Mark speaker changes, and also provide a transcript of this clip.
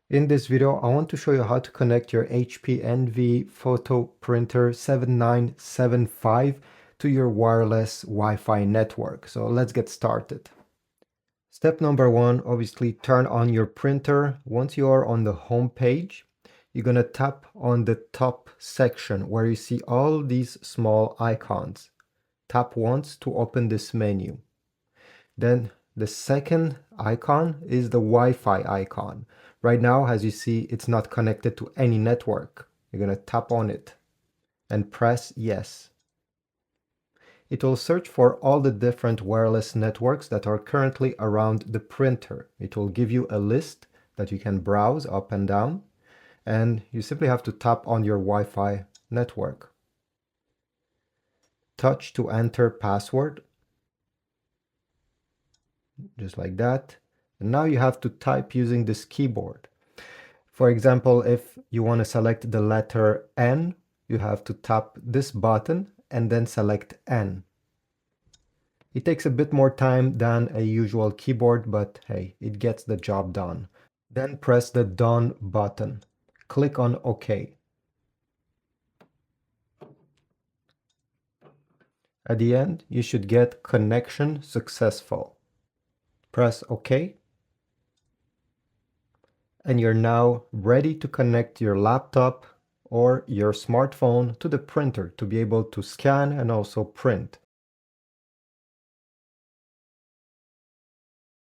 Speaker 1: In this video, I want to show you how to connect your HP Envy Photo Printer 7975 to your wireless Wi-Fi network. So let's get started. Step number one, obviously turn on your printer. Once you are on the home page, you're going to tap on the top section where you see all these small icons. Tap once to open this menu. Then the second icon is the Wi-Fi icon. Right now, as you see, it's not connected to any network. You're going to tap on it and press yes. It will search for all the different wireless networks that are currently around the printer. It will give you a list that you can browse up and down, and you simply have to tap on your Wi-Fi network. Touch to enter password, just like that. And now you have to type using this keyboard. For example, if you want to select the letter N, you have to tap this button and then select N. It takes a bit more time than a usual keyboard, but hey, it gets the job done. Then press the Done button. Click on OK. At the end, you should get connection successful. Press OK. And you're now ready to connect your laptop or your smartphone to the printer to be able to scan and also print.